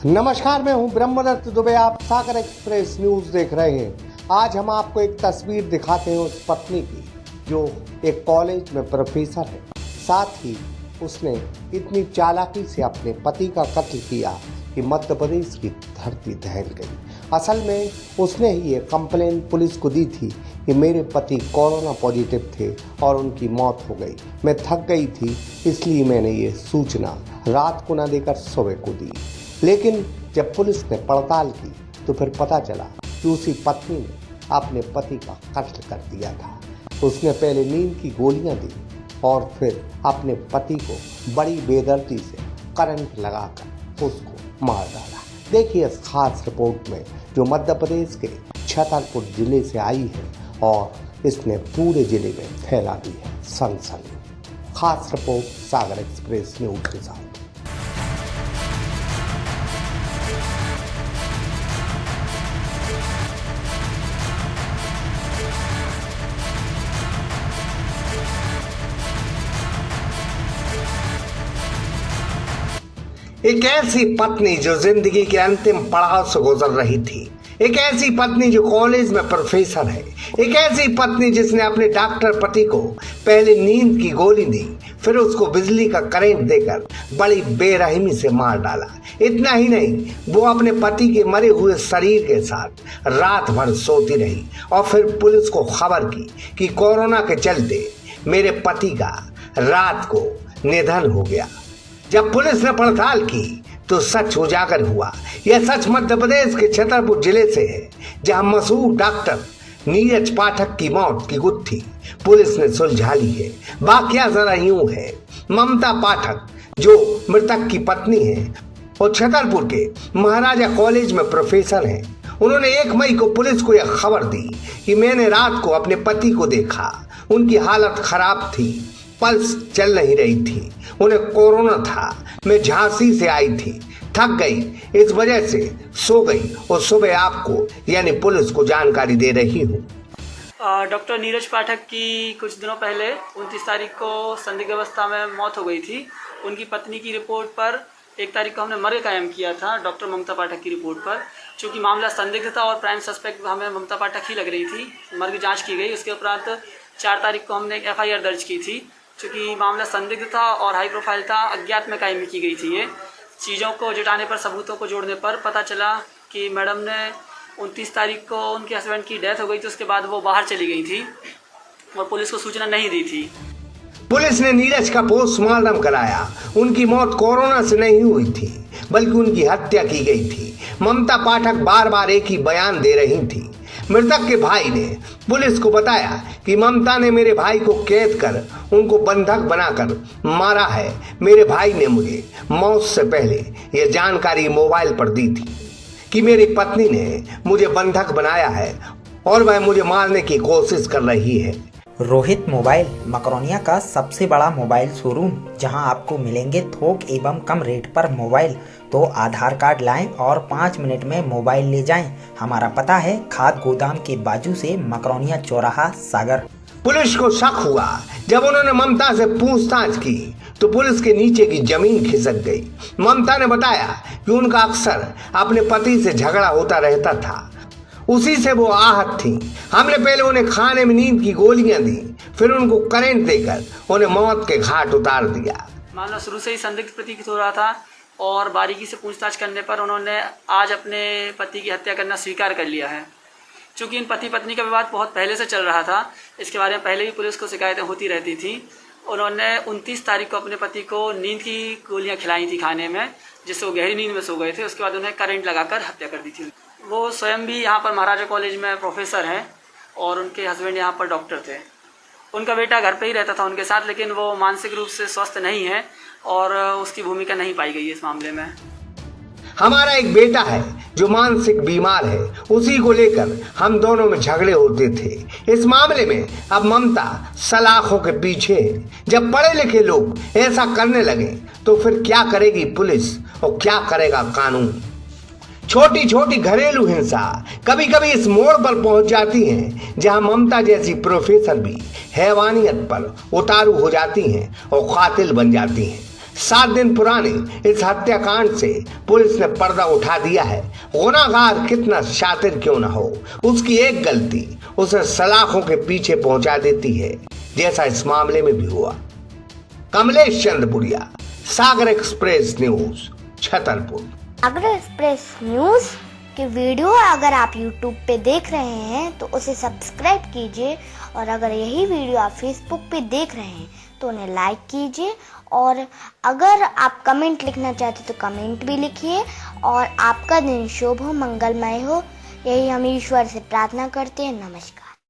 नमस्कार, मैं हूं ब्रह्मदत्त दुबे। आप सागर एक्सप्रेस न्यूज देख रहे हैं। आज हम आपको एक तस्वीर दिखाते हैं उस पत्नी की जो एक कॉलेज में प्रोफेसर है। साथ ही उसने इतनी चालाकी से अपने पति का कत्ल किया कि मध्य प्रदेश की धरती दहल गई। असल में उसने ही ये कंप्लेन पुलिस को दी थी कि मेरे पति कोरोना पॉजिटिव थे और उनकी मौत हो गई। मैं थक गई थी, इसलिए मैंने ये सूचना रात को न देकर सुबह को दी। लेकिन जब पुलिस ने पड़ताल की तो फिर पता चला कि उसी पत्नी ने अपने पति का कत्ल कर दिया था। उसने पहले नींद की गोलियां दी और फिर अपने पति को बड़ी बेदर्दी से करंट लगाकर उसको मार डाला। देखिए इस खास रिपोर्ट में जो मध्य प्रदेश के छतरपुर जिले से आई है और इसने पूरे जिले में फैला दी है सनसनी। खास रिपोर्ट सागर एक्सप्रेस न्यूज के साथ। एक ऐसी पत्नी जो जिंदगी के अंतिम पड़ाव से गुजर रही थी, एक ऐसी पत्नी जो कॉलेज में प्रोफेसर है, एक ऐसी पत्नी जिसने अपने डॉक्टर पति को पहले नींद की गोली दी, फिर उसको बिजली का करंट देकर बड़ी बेरहमी से मार डाला। इतना ही नहीं, वो अपने पति के मरे हुए शरीर के साथ रात भर सोती रही और फिर पुलिस को खबर की कि कोरोना के चलते मेरे पति का रात को निधन हो गया। जब पुलिस ने पड़ताल की तो सच उजागर हुआ। यह सच मध्य प्रदेश के छतरपुर जिले से है, जहां मशहूर डॉक्टर नीरज पाठक की मौत की गुत्थी पुलिस ने सुलझा ली है। वाकया जरा यूं है, ममता पाठक जो मृतक की पत्नी है और छतरपुर के महाराजा कॉलेज में प्रोफेसर हैं, उन्होंने 1 मई को पुलिस को यह खबर दी कि मैंने रात को अपने पति को देखा। उनकी हालत खराब थी, पल्स चल नहीं रही थी, उन्हें कोरोना था। मैं झांसी से आई थी, थक गई, इस वजह से सो गई और सुबह आपको यानी पुलिस को जानकारी दे रही हूँ। डॉक्टर नीरज पाठक की कुछ दिनों पहले 29 तारीख को संदिग्ध अवस्था में मौत हो गई थी। उनकी पत्नी की रिपोर्ट पर 1 तारीख को हमने मर्ग कायम किया था डॉक्टर ममता पाठक की रिपोर्ट पर। चूँकि मामला संदिग्ध था और प्राइम सस्पेक्ट हमें ममता पाठक ही लग रही थी, मर्ग जाँच की गई। उसके उपरांत 4 तारीख को हमने एक FIR दर्ज की थी। चूँकि मामला संदिग्ध था और हाई प्रोफाइल था, अज्ञात में कायम की गई थी। ये चीज़ों को जुटाने पर, सबूतों को जोड़ने पर पता चला कि मैडम ने 29 तारीख को उनके हस्बैंड की डेथ हो गई थी। उसके बाद वो बाहर चली गई थी और पुलिस को सूचना नहीं दी थी। पुलिस ने नीरज का पोस्टमार्टम कराया। उनकी मौत कोरोना से नहीं हुई थी, बल्कि उनकी हत्या की गई थी। ममता पाठक बार बार एक ही बयान दे रही थी। मृतक के भाई ने पुलिस को बताया कि ममता ने मेरे भाई को कैद कर उनको बंधक बनाकर मारा है। मेरे भाई ने मुझे मौत से पहले यह जानकारी मोबाइल पर दी थी कि मेरी पत्नी ने मुझे बंधक बनाया है और वह मुझे मारने की कोशिश कर रही है। रोहित मोबाइल मकरोनिया का सबसे बड़ा मोबाइल शोरूम, जहां आपको मिलेंगे थोक एवं कम रेट पर मोबाइल। तो आधार कार्ड लाएं और 5 मिनट में मोबाइल ले जाएं। हमारा पता है खाद गोदाम के बाजू से मकरोनिया चौराहा सागर। पुलिस को शक हुआ जब उन्होंने ममता से पूछताछ की तो पुलिस के नीचे की जमीन खिसक गई। ममता ने बताया कि उनका अक्सर अपने पति से झगड़ा होता रहता था, उसी से वो आहत थी। हमने पहले उन्हें खाने में नींद की गोलियां दी, फिर उनको करंट देकर उन्हें मौत के घाट उतार दिया। मामला शुरू से ही संदिग्ध प्रतीत हो रहा था और बारीकी से पूछताछ करने पर उन्होंने आज अपने पति की हत्या करना स्वीकार कर लिया है। चूँकि इन पति पत्नी का विवाद बहुत पहले से चल रहा था, इसके बारे में पहले भी पुलिस को शिकायतें होती रहती थी। उन्होंने 29 तारीख को अपने पति को नींद की गोलियाँ खिलाई थी खाने में, जिससे वो गहरी नींद में सो गए थे। उसके बाद उन्हें करंट लगाकर हत्या कर दी थी। वो स्वयं भी यहाँ पर महाराजा कॉलेज में प्रोफेसर हैं और उनके हस्बैंड यहाँ पर डॉक्टर थे। उनका बेटा घर पे ही रहता था उनके साथ, लेकिन वो मानसिक रूप से स्वस्थ नहीं है और उसकी भूमिका नहीं पाई गई इस मामले में। हमारा एक बेटा है जो मानसिक बीमार है, उसी को लेकर हम दोनों में झगड़े होते थे। इस मामले में अब ममता सलाखों के पीछे है। जब पढ़े लिखे लोग ऐसा करने लगे तो फिर क्या करेगी पुलिस और क्या करेगा कानून। छोटी छोटी घरेलू हिंसा कभी कभी इस मोड़ पर पहुंच जाती है जहां ममता जैसी प्रोफेसर भी हैवानियत पर उतारू हो जाती हैं और कातिल बन जाती हैं। 7 दिन पुराने इस हत्याकांड से पुलिस ने पर्दा उठा दिया है। गुनाहगार कितना शातिर क्यों न हो, उसकी एक गलती उसे सलाखों के पीछे पहुंचा देती है, जैसा इस मामले में भी हुआ। कमलेश चंद्रपुरिया, सागर एक्सप्रेस न्यूज, छतरपुर। सागर एक्सप्रेस न्यूज की वीडियो अगर आप YouTube पे देख रहे हैं तो उसे सब्सक्राइब कीजिए, और अगर यही वीडियो आप Facebook पे देख रहे हैं तो उन्हें लाइक कीजिए, और अगर आप कमेंट लिखना चाहते तो कमेंट भी लिखिए। और आपका दिन शुभ हो, मंगलमय हो, यही हम ईश्वर से प्रार्थना करते हैं। नमस्कार।